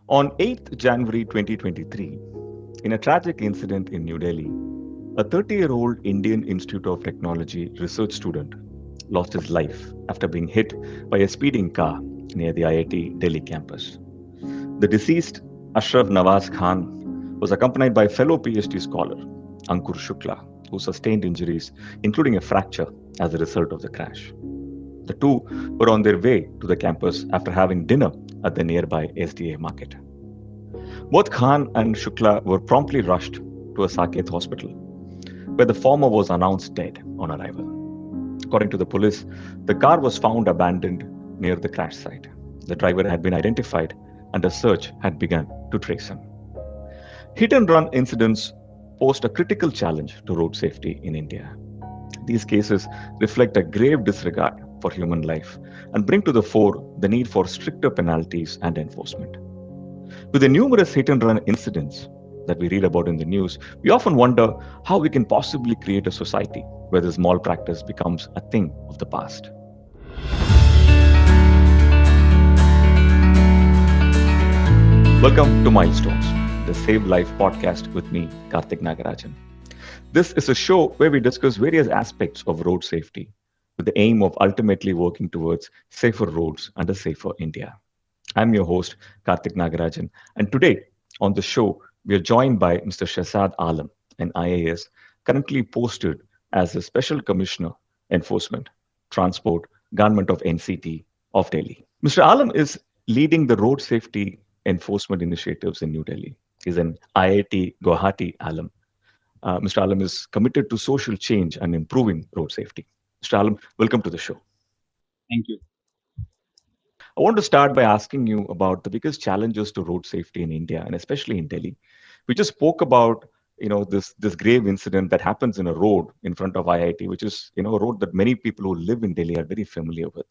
On 8th January 2023, in a tragic incident in New Delhi, a 30-year-old Indian Institute of Technology research student lost his life after being hit by a speeding car near the IIT Delhi campus. The deceased, Ashraf Nawaz Khan, was accompanied by fellow PhD scholar Ankur Shukla, who sustained injuries, including a fracture, as a result of the crash. The two were on their way to the campus after having dinner at the nearby SDA market. Both Khan and Shukla were promptly rushed to a Saket hospital, where the former was announced dead on arrival. According to the police, the car was found abandoned near the crash site. The driver had been identified and a search had begun to trace him. Hit and run incidents pose a critical challenge to road safety in India. These cases reflect a grave disregard for human life and bring to the fore the need for stricter penalties and enforcement. With the numerous hit and run incidents that we read about in the news, we often wonder how we can possibly create a society where this malpractice becomes a thing of the past. Welcome to Milestones, the Save Life podcast with me, Karthik Nagarajan. This is a show where we discuss various aspects of road safety with the aim of ultimately working towards safer roads and a safer India. I'm your host, Karthik Nagarajan, and today on the show, we are joined by Mr. Shahzad Alam, an IAS currently posted as the Special Commissioner, Enforcement, Transport, Government of NCT of Delhi. Mr. Alam is leading the road safety enforcement initiatives in New Delhi. He's an IIT Guwahati alum. Mr. Alam is committed to social change and improving road safety. Mr. Alam, welcome to the show. Thank you. I want to start by asking you about the biggest challenges to road safety in India, and especially in Delhi. We just spoke about this grave incident that happens in a road in front of IIT, which is a road that many people who live in Delhi are very familiar with.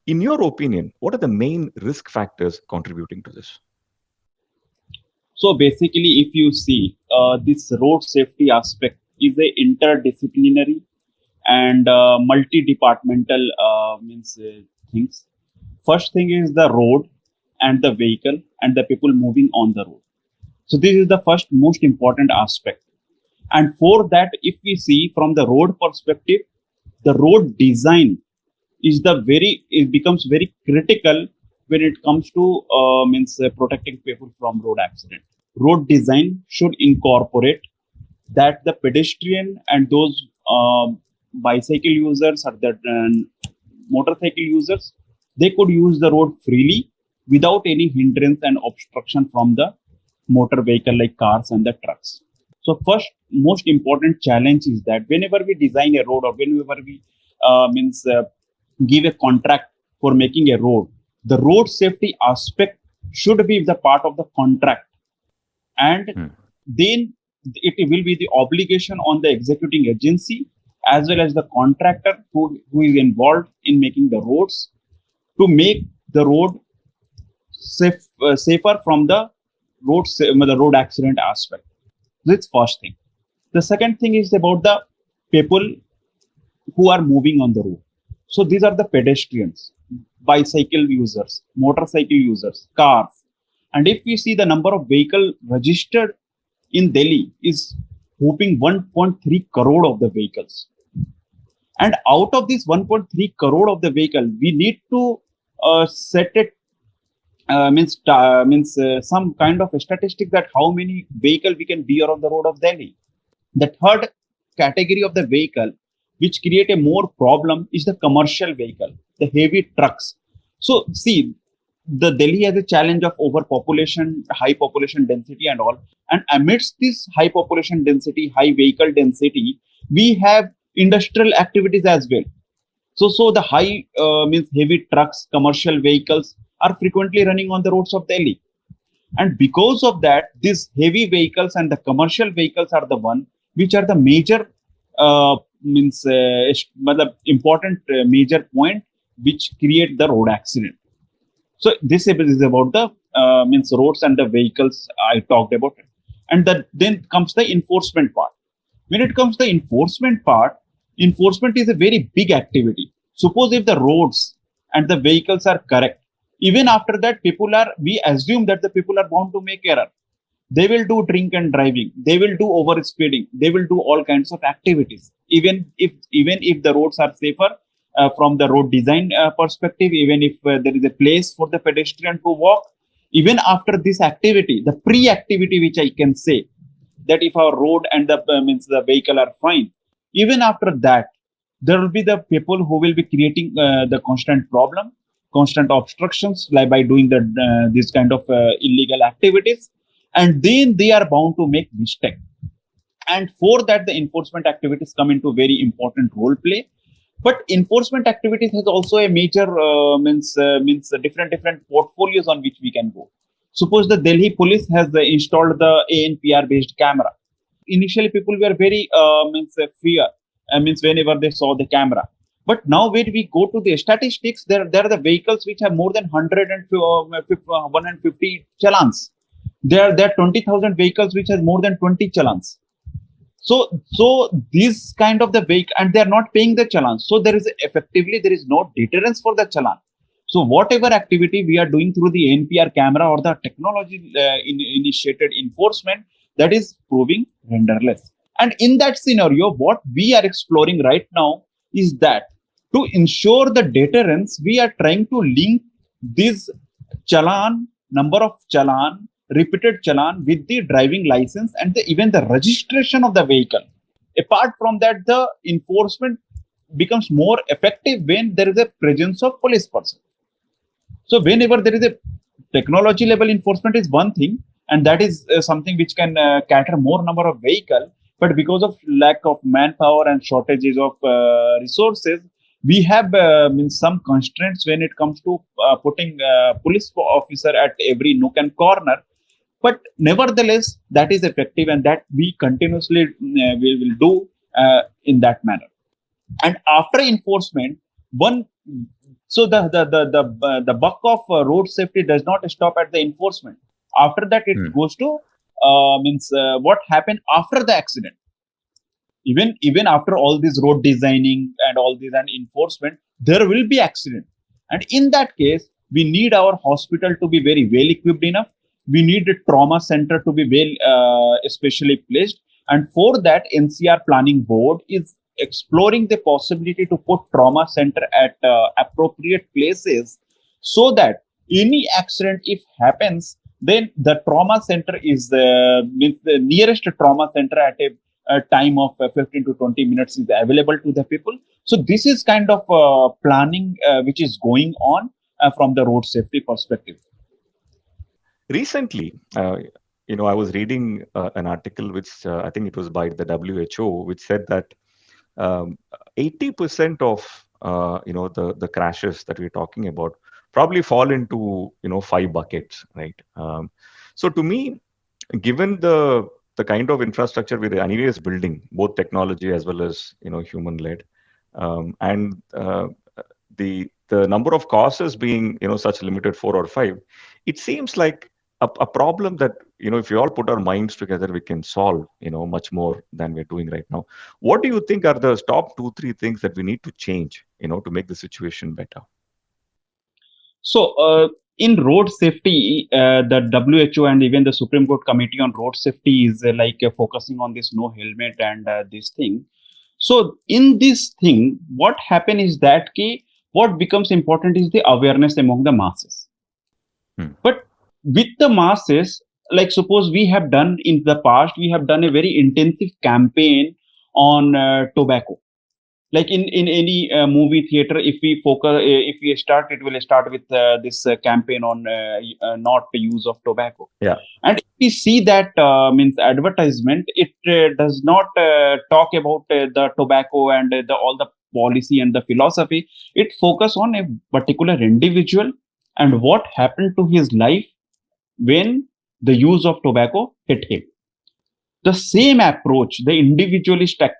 In your opinion, what are the main risk factors contributing to this? So basically, if you see this road safety aspect is a interdisciplinary and multi-departmental things. First thing is the road and the vehicle and the people moving on the road. So this is the first most important aspect. And for that, if we see from the road perspective, the road design is it becomes very critical when it comes to protecting people from road accident. Road design should incorporate that the pedestrian and those bicycle users or the motorcycle users, they could use the road freely without any hindrance and obstruction from the motor vehicle like cars and the trucks. So first most important challenge is that whenever we design a road or whenever we give a contract for making a road, the road safety aspect should be the part of the contract, and then it will be the obligation on the executing agency as well as the contractor who is involved in making the roads to make the road safer from the road accident aspect. That's first thing. The second thing is about the people who are moving on the road. So these are the pedestrians, bicycle users, motorcycle users, cars. And if we see the number of vehicles registered in Delhi is whooping 1.3 crore of the vehicles. And out of this 1.3 crore of the vehicle, we need to set it, some kind of a statistic that how many vehicle we can bear on the road of Delhi. The third category of the vehicle which create a more problem is the commercial vehicle, the heavy trucks. So see, the Delhi has a challenge of overpopulation, high population density and all. And amidst this high population density, high vehicle density, we have industrial activities as well. So the high heavy trucks, commercial vehicles are frequently running on the roads of Delhi. And because of that, these heavy vehicles and the commercial vehicles are the one which are the major important major point which create the road accident. So this is about the roads and the vehicles I talked about, and then comes the enforcement part. When it comes to the enforcement part, enforcement is a very big activity. Suppose if the roads and the vehicles are correct, Even after that, we assume that the people are bound to make error. They will do drink and driving, they will do over speeding, they will do all kinds of activities, even if the roads are safer from the road design perspective, even if there is a place for the pedestrian to walk. Even after this activity, the pre-activity, which I can say, that if our road and the means the vehicle are fine, even after that, there will be the people who will be creating the constant problem, constant obstructions, like by doing the this kind of illegal activities, and then they are bound to make mistake. And for that, the enforcement activities come into very important role play. But enforcement activities has also a major means different portfolios on which we can go. Suppose the Delhi police has installed the ANPR based camera. Initially people were very means fear, means whenever they saw the camera. But now when we go to the statistics, there are the vehicles which have more than 150 challans. There are 20,000 vehicles which has more than 20 challans. So this kind of the vehicle, and they are not paying the challan. So there is no deterrence for the challan. So whatever activity we are doing through the NPR camera or the technology initiated enforcement, that is proving renderless. And in that scenario, what we are exploring right now is that to ensure the deterrence, we are trying to link this challan, number of challan, repeated challan with the driving license and even the registration of the vehicle. Apart from that, the enforcement becomes more effective when there is a presence of police person. So whenever there is a technology level enforcement is one thing, and that is something which can cater more number of vehicle. But because of lack of manpower and shortages of resources, we have some constraints when it comes to putting police officer at every nook and corner. But nevertheless, that is effective, and that we continuously we will do in that manner. And after enforcement, one so the buck of road safety does not stop at the enforcement. After that, it goes to means what happened after the accident. Even after all this road designing and all this and enforcement, there will be accident. And in that case, we need our hospital to be very well equipped enough. We need a trauma center to be well especially placed. And for that, NCR Planning Board is exploring the possibility to put trauma center at appropriate places, so that any accident if happens, then the trauma center is means the nearest trauma center at a time of 15 to 20 minutes is available to the people. So this is kind of planning which is going on from the road safety perspective. Recently, I was reading an article which I think it was by the WHO, which said that 80% of the crashes that we're talking about probably fall into 5 buckets, right? So to me, given the kind of infrastructure we're anyways building, both technology as well as human led, and the number of causes being such limited 4 or 5, it seems like a problem that if we all put our minds together, we can solve much more than we're doing right now. What do you think are the top 2-3 things that we need to change to make the situation better? So in road safety, the WHO and even the Supreme Court Committee on Road Safety is focusing on this no helmet and this thing. So in this thing, what happen is that what becomes important is the awareness among the masses. But with the masses, like suppose we have done in the past, we have done a very intensive campaign on tobacco. Like in any movie theater, if we focus, if we start, it will start with this campaign on not the use of tobacco. Yeah. And if we see that means advertisement, it does not talk about the tobacco and all the policy and the philosophy. It focus on a particular individual and what happened to his life when the use of tobacco hit him. The same approach, the individualistic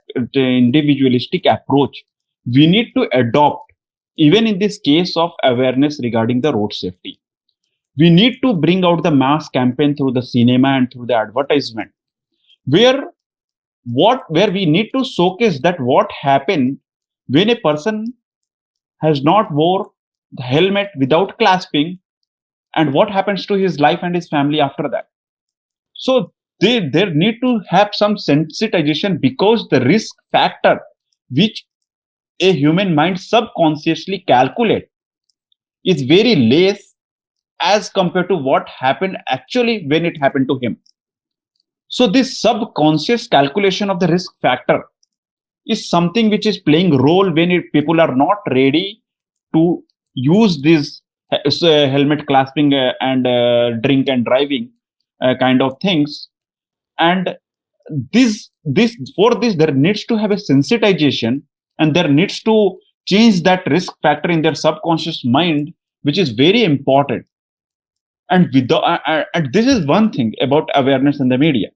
approach, we need to adopt even in this case of awareness regarding the road safety. We need to bring out the mass campaign through the cinema and through the advertisement, where we need to showcase that what happened when a person has not wore the helmet without clasping, and what happens to his life and his family after that. So they need to have some sensitization, because the risk factor which a human mind subconsciously calculate is very less as compared to what happened actually when it happened to him. So this subconscious calculation of the risk factor is something which is playing role when people are not ready to use this helmet clasping and drink and driving kind of things. And this for this there needs to have a sensitization, and there needs to change that risk factor in their subconscious mind, which is very important. And with and this is one thing about awareness in the media,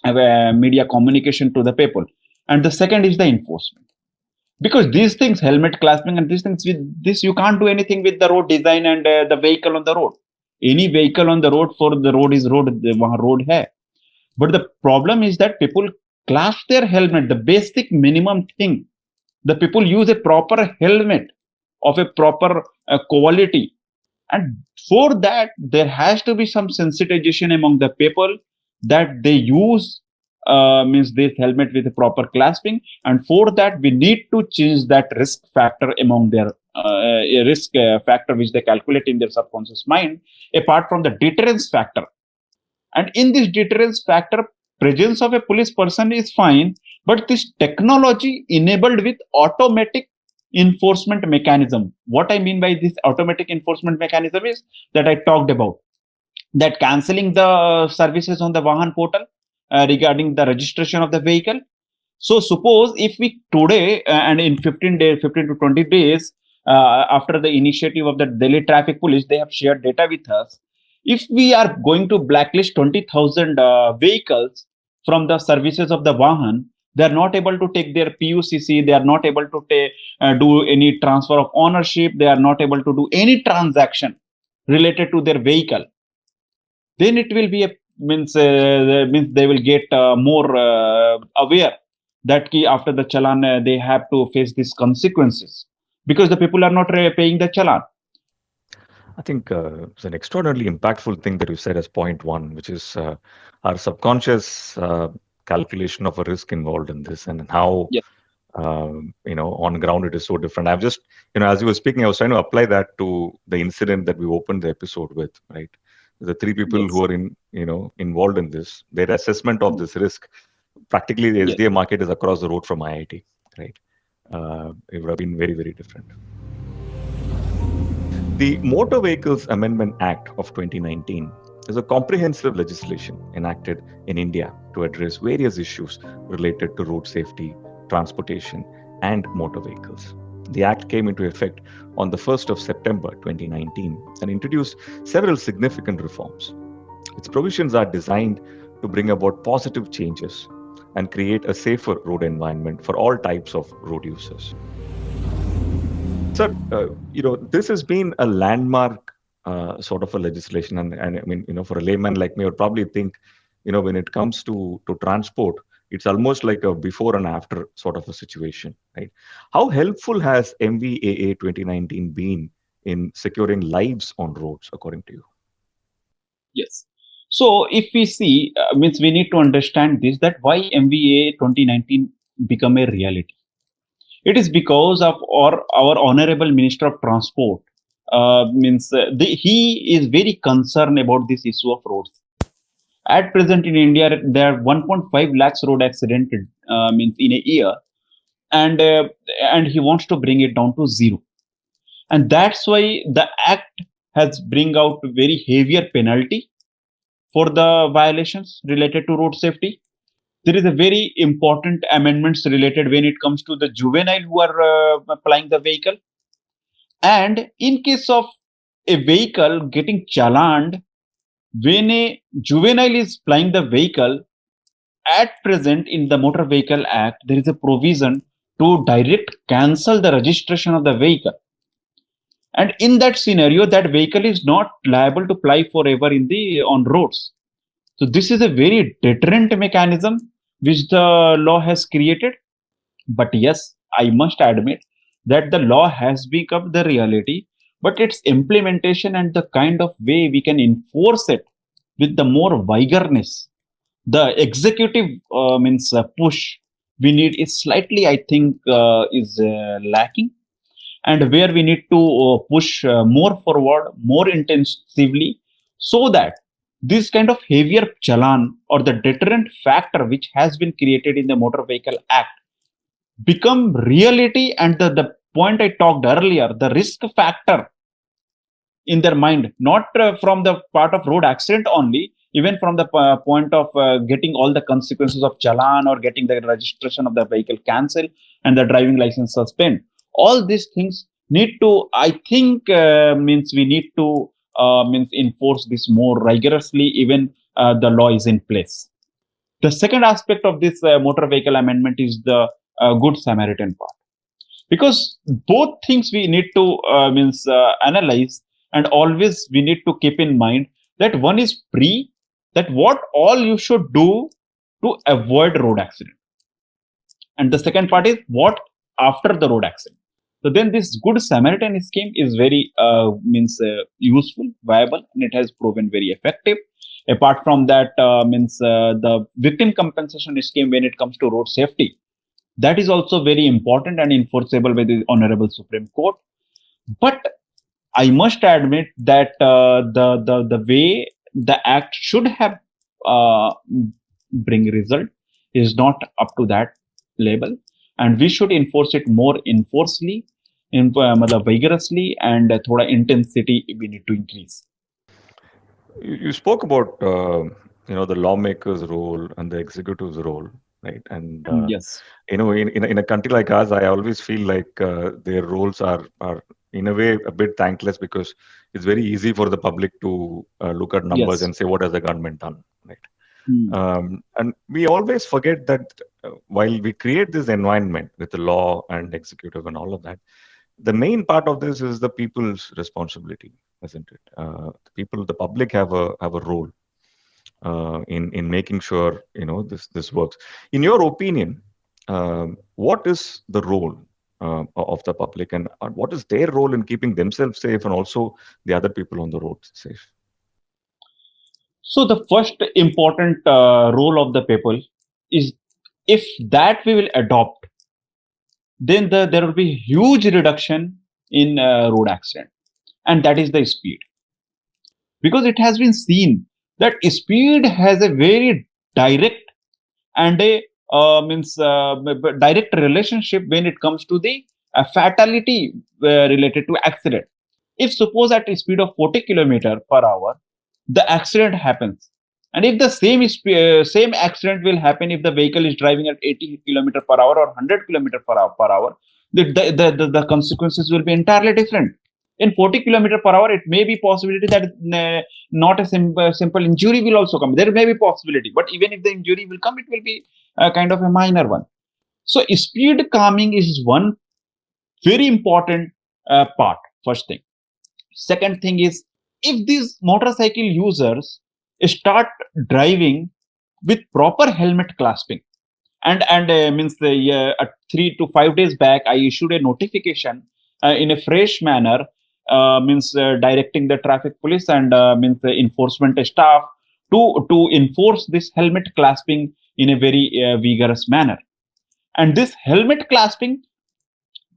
media communication to the people. And the second is the enforcement, because these things, helmet clasping and these things, with this you can't do anything with the road design and the vehicle on the road. Any vehicle on the road, for the road is road, the road hai. But the problem is that people clasp their helmet, the basic minimum thing. The people use a proper helmet of a proper quality. And for that, there has to be some sensitization among the people that they use means this helmet with a proper clasping. And for that, we need to change that risk factor among their risk factor which they calculate in their subconscious mind, apart from the deterrence factor. And in this deterrence factor, presence of a police person is fine, but this technology enabled with automatic enforcement mechanism. What I mean by this automatic enforcement mechanism is that I talked about, that canceling the services on the Vahan portal regarding the registration of the vehicle. So suppose if we today and in 15 days, 15 to 20 days after the initiative of the Delhi Traffic Police, they have shared data with us. If we are going to blacklist 20,000 vehicles from the services of the Vahan, they are not able to take their PUCC, they are not able to do any transfer of ownership, they are not able to do any transaction related to their vehicle. Then it will be a means they will get more aware that key after the challan they have to face these consequences, because the people are not paying the challan. I think it's an extraordinarily impactful thing that you said as point one, which is our subconscious calculation of a risk involved in this, and how Yes. On ground it is so different. I've just, as you were speaking, I was trying to apply that to the incident that we opened the episode with, right? The three people Yes. who are involved in this, their assessment of this risk, practically the Yes. SDA market is across the road from IIT, right? It would have been very, very different. The Motor Vehicles Amendment Act of 2019 is a comprehensive legislation enacted in India to address various issues related to road safety, transportation, and motor vehicles. The act came into effect on the 1st of September 2019 and introduced several significant reforms. Its provisions are designed to bring about positive changes and create a safer road environment for all types of road users. Sir, this has been a landmark sort of a legislation, and I mean, for a layman like me, I would probably think, when it comes to transport, it's almost like a before and after sort of a situation, right? How helpful has MVAA 2019 been in securing lives on roads, according to you? Yes. So if we see, means we need to understand this, that why MVAA 2019 become a reality. It is because of our honorable Minister of Transport. He is very concerned about this issue of roads. At present in India, there are 1.5 lakhs road accidents means in a year, and and he wants to bring it down to zero. And that's why the act has bring out very heavier penalty for the violations related to road safety. There is a very important amendments related when it comes to the juvenile who are applying the vehicle. And in case of a vehicle getting challaned, when a juvenile is plying the vehicle, at present in the Motor Vehicle Act, there is a provision to direct cancel the registration of the vehicle. And in that scenario, that vehicle is not liable to ply forever in the on roads. So this is a very deterrent mechanism which the law has created. But yes, I must admit that the law has become the reality, but its implementation and the kind of way we can enforce it with the more vigorness, the executive means push we need is slightly, I think, is lacking, and where we need to push more forward, more intensively, so that this kind of heavier challan or the deterrent factor which has been created in the Motor Vehicle Act become reality. And the point I talked earlier, the risk factor in their mind, not from the part of road accident only, even from the point of getting all the consequences of challan or getting the registration of the vehicle cancelled and the driving license suspended. All these things need to, I think, means we need to means enforce this more rigorously, even the law is in place. The second aspect of this motor vehicle amendment is the Good Samaritan part, because both things we need to means analyze, and always we need to keep in mind that one is pre, that what all you should do to avoid road accident, and the second part is what after the road accident. So then this Good Samaritan scheme is very means useful, viable, and it has proven very effective. Apart from that, means the victim compensation scheme when it comes to road safety, that is also very important and enforceable by the Honorable Supreme Court. But I must admit that the way the act should have uh, bring result is not up to that level, and we should enforce it more enforcefully, मतलब vigorously, and thoda intensity we need to increase. You spoke about the lawmaker's role and the executive's role, right? And Yes. in a country like us, I always feel like their roles are in a way a bit thankless, because it's very easy for the public to look at numbers Yes. and say what has the government done, right? Hmm. And we always forget that while we create this environment with the law and executive and all of that, the main part of this is the people's responsibility, isn't it? The public have a role in making sure this works. In your opinion, what is the role of the public, and what is their role in keeping themselves safe and also the other people on the road safe? So the first important role of the people is, if that we will adopt, then there will be huge reduction in road accident, and that is the speed. Because it has been seen that speed has a very direct and a means direct relationship when it comes to the fatality related to accident. If suppose at a speed of 40 km per hour, the accident happens, and if the same accident will happen if the vehicle is driving at 80 km per hour or 100 km per hour, the consequences will be entirely different. In 40 km per hour, it may be possibility that not a simple injury will also come. There may be possibility, but even if the injury will come, it will be a kind of a minor one. So speed calming is one very important part. First thing. Second thing is, if these motorcycle users start driving with proper helmet clasping, and means 3 to 5 days back I issued a notification in a fresh manner, means directing the traffic police and means the enforcement staff to enforce this helmet clasping in a very vigorous manner. And this helmet clasping,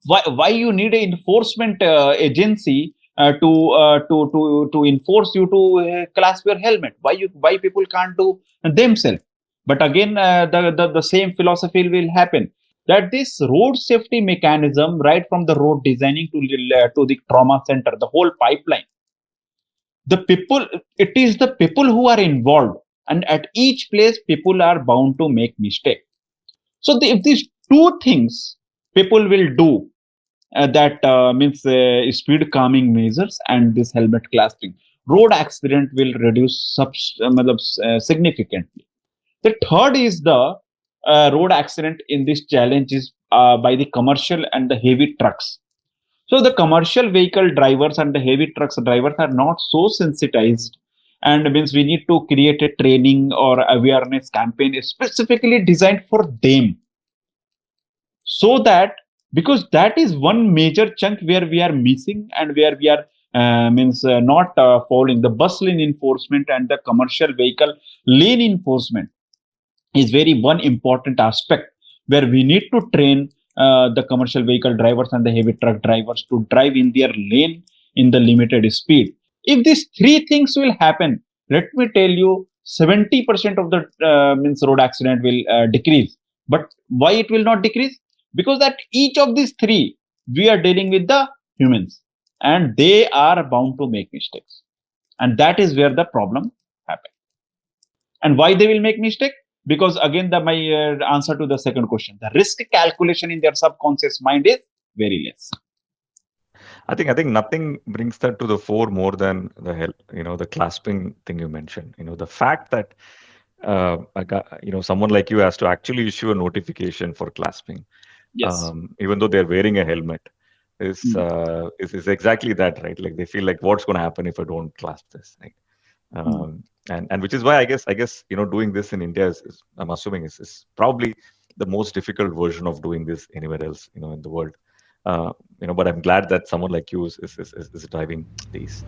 why you need an enforcement agency to enforce you to clasp your helmet? Why people can't do themselves? But again, the same philosophy will happen, that this road safety mechanism, right from the road designing to the trauma center, the whole pipeline, the people, it is the people who are involved, and at each place people are bound to make mistake. So if these two things people will do, that means speed calming measures and this helmet clasping, road accident will reduce significantly. The third is the road accident in this challenge is by the commercial and the heavy trucks. So the commercial vehicle drivers and the heavy trucks drivers are not so sensitized, and means we need to create a training or awareness campaign specifically designed for them, so that, because that is one major chunk where we are missing and where we are means not following the bus lane enforcement and the commercial vehicle lane enforcement is very one important aspect where we need to train the commercial vehicle drivers and the heavy truck drivers to drive in their lane in the limited speed. If these three things will happen, let me tell you, 70% of the means road accident will decrease. But why it will not decrease? Because that each of these three, we are dealing with the humans, and they are bound to make mistakes, and that is where the problem happens. And why they will make mistake? Because again, the my answer to the second question, the risk calculation in their subconscious mind is very less. I think nothing brings that to the fore more than the help, the clasping thing you mentioned. The fact that someone like you has to actually issue a notification for clasping, Yes. even though they're wearing a helmet, is Mm. is exactly that, right? Like they feel like what's going to happen if I don't clasp this, right? Mm. And which is why I guess doing this in India is I'm assuming is probably the most difficult version of doing this anywhere else in the world. But I'm glad that someone like you is driving these.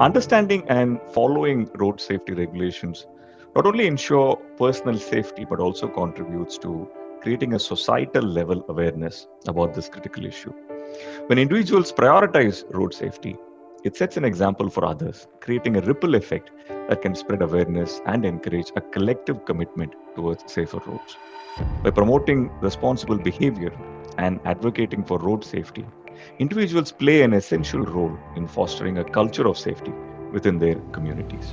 Understanding and following road safety regulations not only ensure personal safety but also contributes to creating a societal level awareness about this critical issue. When individuals prioritize road safety, it sets an example for others, creating a ripple effect that can spread awareness and encourage a collective commitment towards safer roads. By promoting responsible behavior and advocating for road safety, individuals play an essential role in fostering a culture of safety within their communities.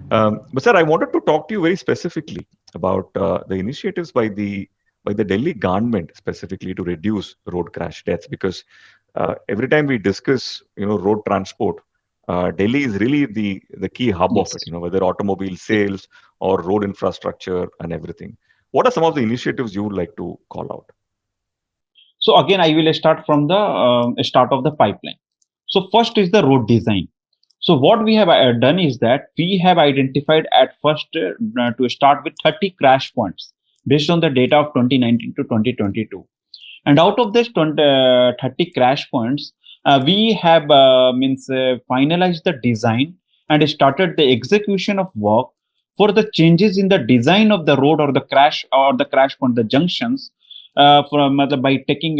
But sir, I wanted to talk to you very specifically about the initiatives by the Delhi government specifically to reduce road crash deaths, because every time we discuss road transport, Delhi is really the key hub of it. Yes. Whether automobile sales or road infrastructure and everything. What are some of the initiatives you would like to call out? So again, I will start from the start of the pipeline. So first is the road design. So what we have done is that we have identified at first to start with 30 crash points based on the data of 2019 to 2022. And out of this 30 crash points, we have finalized the design and started the execution of work for the changes in the design of the road or the crash point, the junctions, by taking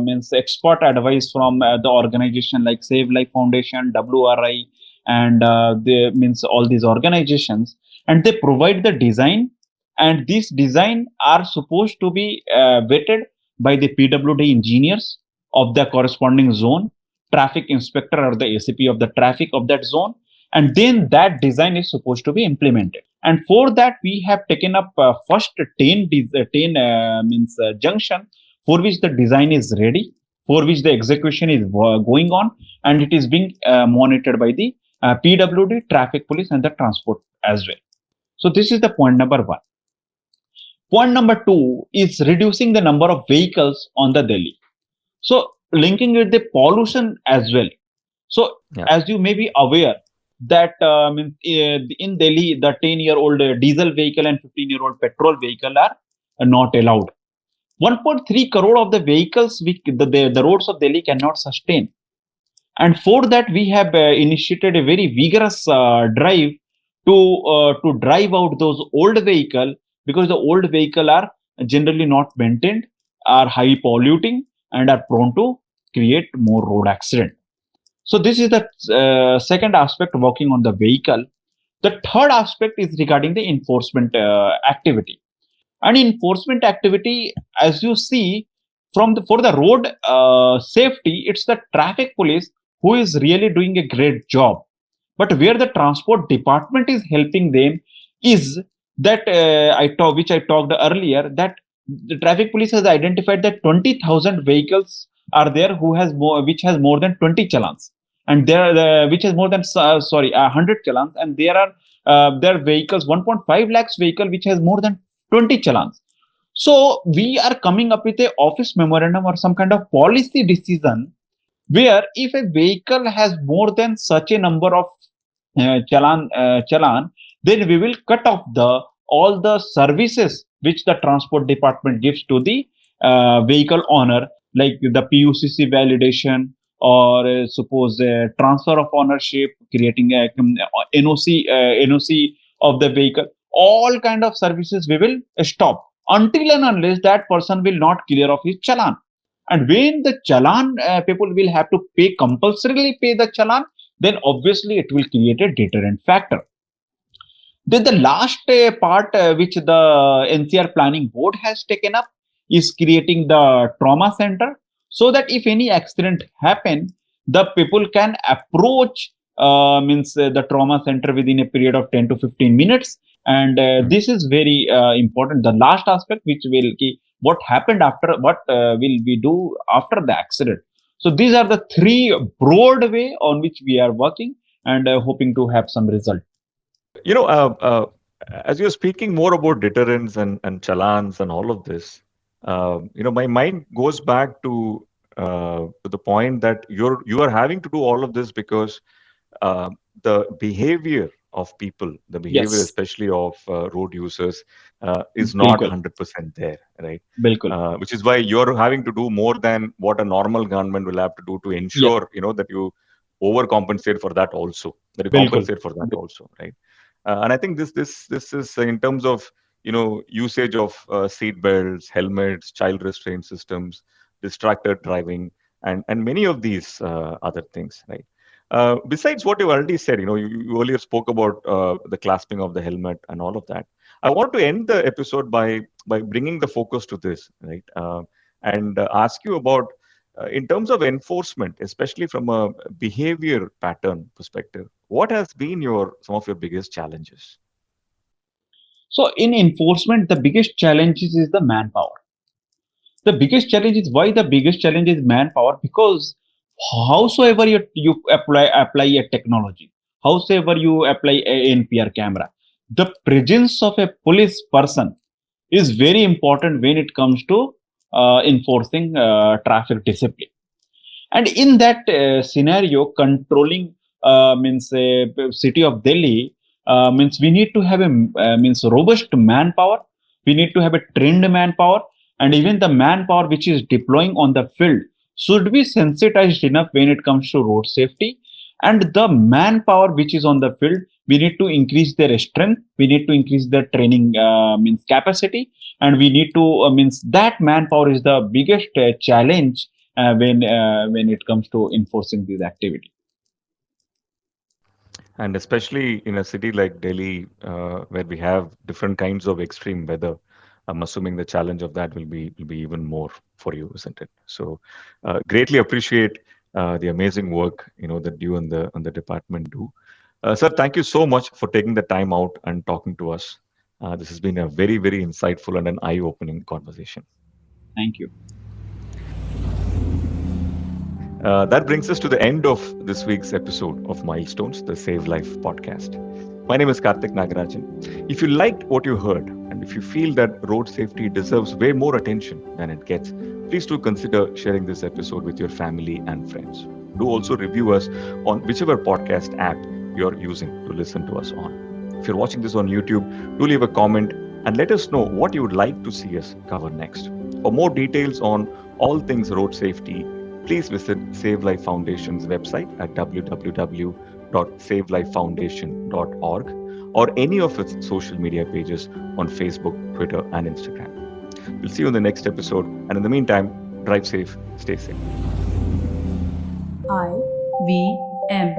means expert advice from the organization like SaveLIFE Foundation, WRI, and they means all these organizations, and they provide the design, and these design are supposed to be vetted by the PWD engineers of the corresponding zone, traffic inspector or the ACP of the traffic of that zone, and then that design is supposed to be implemented. And for that, we have taken up first 10 junction for which the design is ready, for which the execution is going on, and it is being monitored by the PWD, traffic police, and the transport as well. So this is the point number one. Point number two is reducing the number of vehicles on the Delhi. So linking with the pollution as well. So Yeah. as you may be aware that in Delhi, the 10-year-old diesel vehicle and 15-year-old petrol vehicle are not allowed. 1.3 crore of the vehicles the roads of Delhi cannot sustain. And for that, we have initiated a very vigorous drive to drive out those old vehicle, because the old vehicle are generally not maintained, are high polluting, and are prone to create more road accident. So this is the second aspect, working on the vehicle. The third aspect is regarding the enforcement activity. And enforcement activity, as you see, for the road safety, it's the traffic police who is really doing a great job. But where the transport department is helping them is that which I talked earlier, that the traffic police has identified that 20,000 vehicles are there which has more than 20 challans, and there are which has more than 100 challans, and there are vehicles 1.5 lakhs vehicle which has more than 20 challans. So we are coming up with a office memorandum or some kind of policy decision where if a vehicle has more than such a number of challan, then we will cut off the all the services which the transport department gives to the vehicle owner. like the PUCC validation, or suppose transfer of ownership, creating a NOC of the vehicle. All kind of services we will stop until and unless that person will not clear of his challan. And when the challan, people will have to pay, compulsorily pay the challan, then obviously it will create a deterrent factor. Then the last part which the NCR Planning Board has taken up is creating the trauma center, so that if any accident happen, the people can approach the trauma center within a period of 10 to 15 minutes. And this is very important. The last aspect, which will what happened after, what will we do after the accident. So these are the three broad way on which we are working, and hoping to have some result. You know, as you're speaking more about deterrence and challans and all of this, my mind goes back to the point that you are having to do all of this because the behavior of people, the behavior Yes, especially of road users, is not बिल्कुल 100% there, right? बिल्कुल. Which is why you're having to do more than what a normal government will have to do to Yes, ensure, that you overcompensate for that also, that you बिल्कुल. compensate for that also, right? And I think this is in terms of usage of seat belts, helmets, child restraint systems, distracted driving, and many of these other things, right? Besides what you already said, you earlier spoke about the clasping of the helmet and all of that. I want to end the episode by bringing the focus to this, right? And ask you about, in terms of enforcement, especially from a behavior pattern perspective, what has been some of your biggest challenges? So in enforcement, the biggest challenge is the manpower. The biggest challenge is, why the biggest challenge is manpower? Because howsoever you apply a technology, howsoever you apply a NPR camera, the presence of a police person is very important when it comes to enforcing traffic discipline. And in that scenario, controlling means city of Delhi, means we need to have a means robust manpower. We need to have a trained manpower, and even the manpower which is deploying on the field should be sensitized enough when it comes to road safety. And the manpower which is on the field, we need to increase their strength. We need to increase their training means capacity, and we need to means that manpower is the biggest challenge when it comes to enforcing this activity. And especially in a city like Delhi, where we have different kinds of extreme weather, I'm assuming the challenge of that will be even more for you, isn't it? So, greatly appreciate the amazing work that you and the department do. Sir, thank you so much for taking the time out and talking to us. This has been a very, very insightful and an eye-opening conversation. Thank you. That brings us to the end of this week's episode of Milestones, the Save Life podcast. My name is Karthik Nagarajan. If you liked what you heard, and if you feel that road safety deserves way more attention than it gets, please do consider sharing this episode with your family and friends. Do also review us on whichever podcast app you're using to listen to us on. If you're watching this on YouTube, do leave a comment and let us know what you would like to see us cover next. For more details on all things road safety, please visit SaveLIFE Foundation's website at www.savelifefoundation.org or any of its social media pages on Facebook, Twitter, and Instagram. We'll see you in the next episode, and in the meantime, drive safe, stay safe. IVM